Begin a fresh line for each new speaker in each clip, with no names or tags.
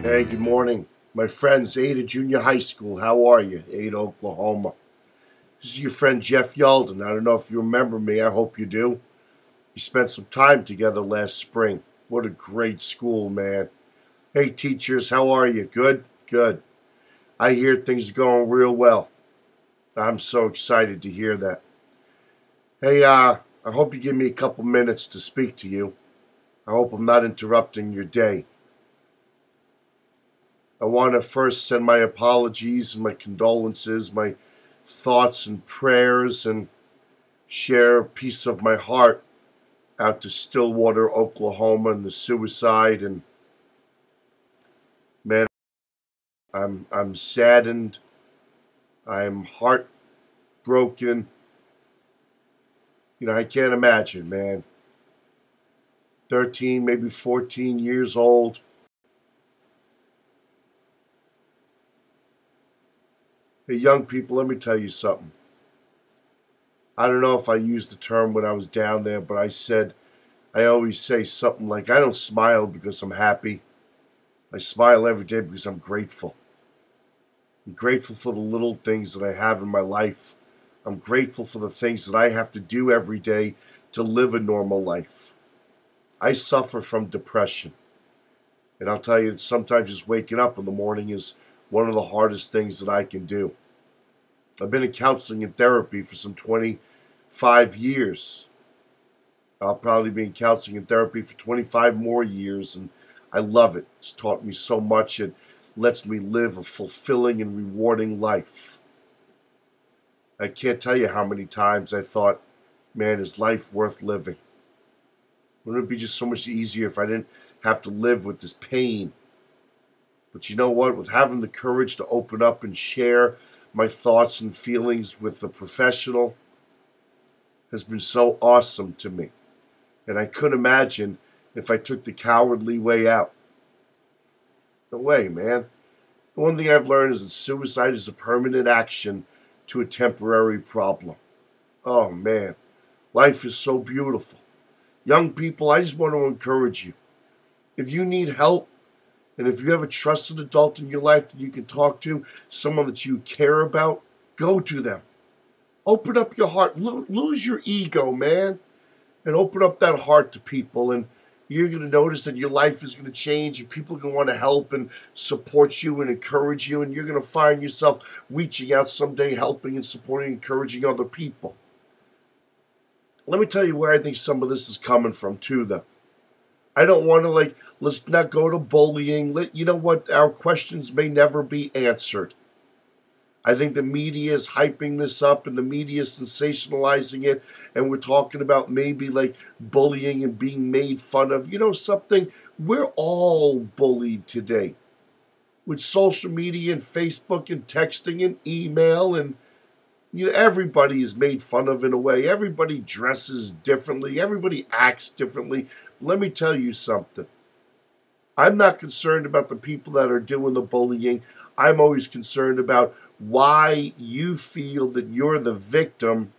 Hey, good morning. My friends, Ada Junior High School. How are you? Ada, Oklahoma. This is your friend Jeff Yalden. I don't know if you remember me. I hope you do. We spent some time together last spring. What a great school, man. Hey, teachers, how are you? Good? Good. I hear things are going real well. I'm so excited to hear that. Hey, I hope you give me a couple minutes to speak to you. I hope I'm not interrupting your day. I want to first send my apologies and my condolences, my thoughts and prayers, and share a piece of my heart out to Stillwater, Oklahoma, and the suicide. And man, I'm saddened. I'm heartbroken. I can't imagine, man. 13, maybe 14 years old. Hey, young people, let me tell you something. I don't know if I used the term when I was down there, but I always say something like, I don't smile because I'm happy. I smile every day because I'm grateful. I'm grateful for the little things that I have in my life. I'm grateful for the things that I have to do every day to live a normal life. I suffer from depression. And I'll tell you, sometimes just waking up in the morning is one of the hardest things that I can do. I've been in counseling and therapy for some 25 years. I'll probably be in counseling and therapy for 25 more years, and I love it. It's taught me so much. It lets me live a fulfilling and rewarding life. I can't tell you how many times I thought, man, is life worth living? Wouldn't it be just so much easier if I didn't have to live with this pain? But you know what? With having the courage to open up and share my thoughts and feelings with a professional has been so awesome to me. And I couldn't imagine if I took the cowardly way out. No way, man. The one thing I've learned is that suicide is a permanent action to a temporary problem. Oh, man. Life is so beautiful. Young people, I just want to encourage you. If you need help, and if you have a trusted adult in your life that you can talk to, someone that you care about, go to them. Open up your heart. Lose your ego, man, and open up that heart to people. And you're going to notice that your life is going to change, and people are going to want to help and support you and encourage you. And you're going to find yourself reaching out someday, helping and supporting, encouraging other people. Let me tell you where I think some of this is coming from, too, though. I don't want to, let's not go to bullying. You know what? Our questions may never be answered. I think the media is hyping this up and the media is sensationalizing it. And we're talking about maybe bullying and being made fun of. You know something? We're all bullied today. With social media and Facebook and texting and email and everybody is made fun of in a way. Everybody dresses differently. Everybody acts differently. Let me tell you something. I'm not concerned about the people that are doing the bullying. I'm always concerned about why you feel that you're the victim.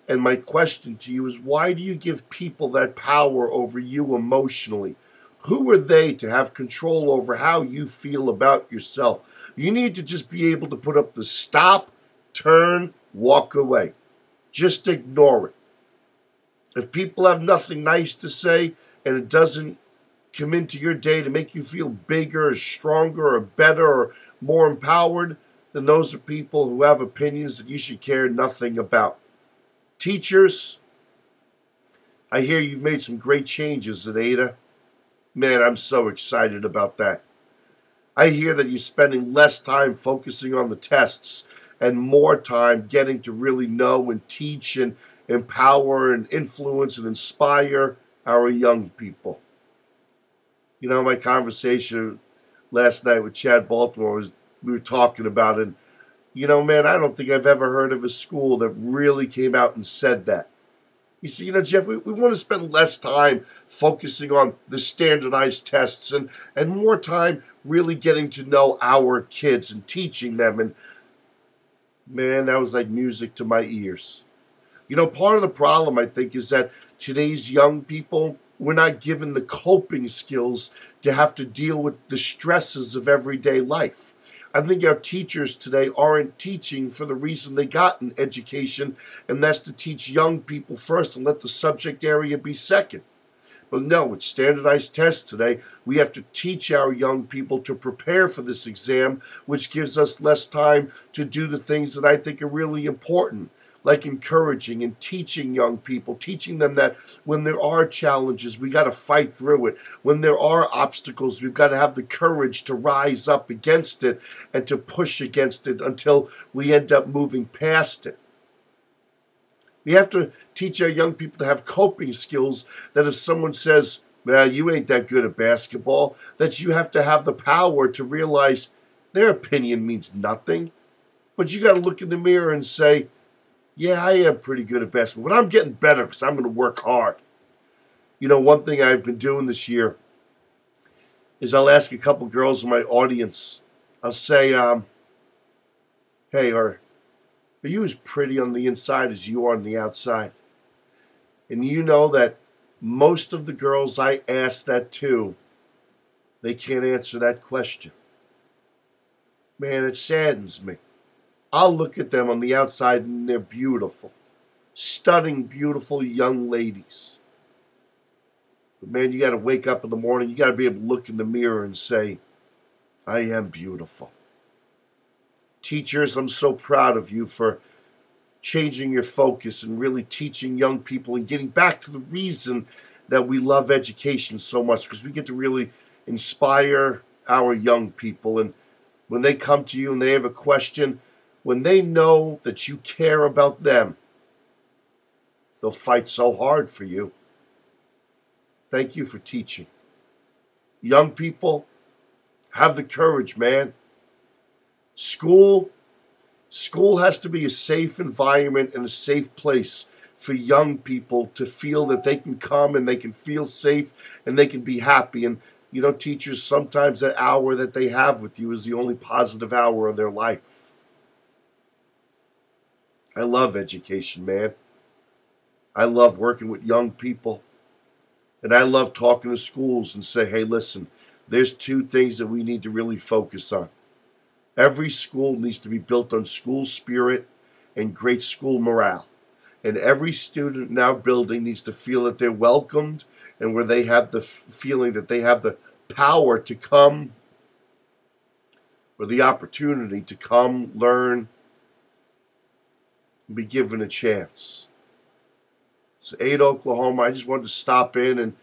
And my question to you is, why do you give people that power over you emotionally? Who are they to have control over how you feel about yourself? You need to just be able to put up the stop, turn, walk away. Just ignore it. If people have nothing nice to say and it doesn't come into your day to make you feel bigger or stronger or better or more empowered, then those are people who have opinions that you should care nothing about. Teachers, I hear you've made some great changes at Ada. Man, I'm so excited about that. I hear that you're spending less time focusing on the tests and more time getting to really know and teach and empower and influence and inspire our young people. My conversation last night with Chad Baltimore we were talking about it. Man, I don't think I've ever heard of a school that really came out and said that. He said, Jeff, we want to spend less time focusing on the standardized tests and more time really getting to know our kids and teaching them. And man, that was like music to my ears. Part of the problem, I think, is that today's young people we're not given the coping skills to have to deal with the stresses of everyday life. I think our teachers today aren't teaching for the reason they got an education, and that's to teach young people first and let the subject area be second. But no, with standardized tests today, we have to teach our young people to prepare for this exam, which gives us less time to do the things that I think are really important, like encouraging and teaching young people, teaching them that when there are challenges, we got to fight through it. When there are obstacles, we've got to have the courage to rise up against it and to push against it until we end up moving past it. We have to teach our young people to have coping skills that if someone says, well, you ain't that good at basketball, that you have to have the power to realize their opinion means nothing. But you got to look in the mirror and say, yeah, I am pretty good at basketball, but I'm getting better because I'm going to work hard. You know, one thing I've been doing this year is I'll ask a couple girls in my audience, I'll say, hey, are you as pretty on the inside as you are on the outside? And you know that most of the girls I ask that to, they can't answer that question. Man, it saddens me. I'll look at them on the outside and they're beautiful. Stunning, beautiful young ladies. But man, you got to wake up in the morning. You got to be able to look in the mirror and say, I am beautiful. Teachers, I'm so proud of you for changing your focus and really teaching young people and getting back to the reason that we love education so much, because we get to really inspire our young people. And when they come to you and they have a question, when they know that you care about them, they'll fight so hard for you. Thank you for teaching. Young people, have the courage, man. School has to be a safe environment and a safe place for young people to feel that they can come and they can feel safe and they can be happy. And, you know, teachers, sometimes that hour that they have with you is the only positive hour of their life. I love education, man. I love working with young people. And I love talking to schools and say, hey, listen, there's two things that we need to really focus on. Every school needs to be built on school spirit and great school morale. And every student in our building needs to feel that they're welcomed and where they have the feeling that they have the power to come or the opportunity to come, learn, and be given a chance. So Ada, Oklahoma, I just wanted to stop in and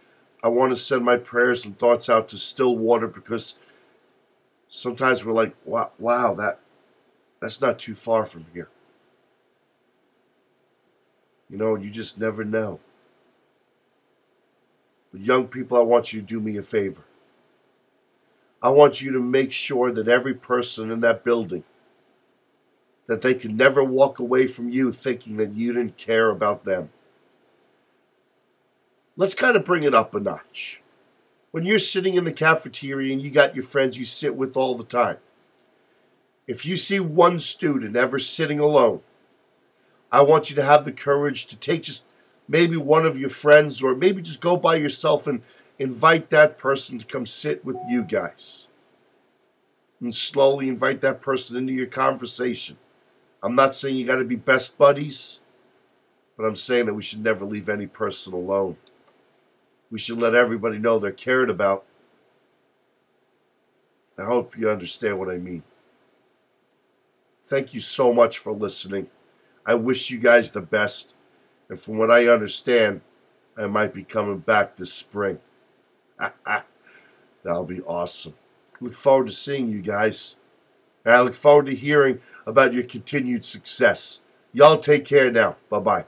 I want to send my prayers and thoughts out to Stillwater, because sometimes we're like, wow, that's not too far from here. You know, you just never know. But young people, I want you to do me a favor. I want you to make sure that every person in that building, that they can never walk away from you thinking that you didn't care about them. Let's kind of bring it up a notch. When you're sitting in the cafeteria and you got your friends you sit with all the time, if you see one student ever sitting alone, I want you to have the courage to take just maybe one of your friends, or maybe just go by yourself and invite that person to come sit with you guys. And slowly invite that person into your conversation. I'm not saying you got to be best buddies, but I'm saying that we should never leave any person alone. We should let everybody know they're cared about. I hope you understand what I mean. Thank you so much for listening. I wish you guys the best. And from what I understand, I might be coming back this spring. That'll be awesome. Look forward to seeing you guys. And I look forward to hearing about your continued success. Y'all take care now. Bye-bye.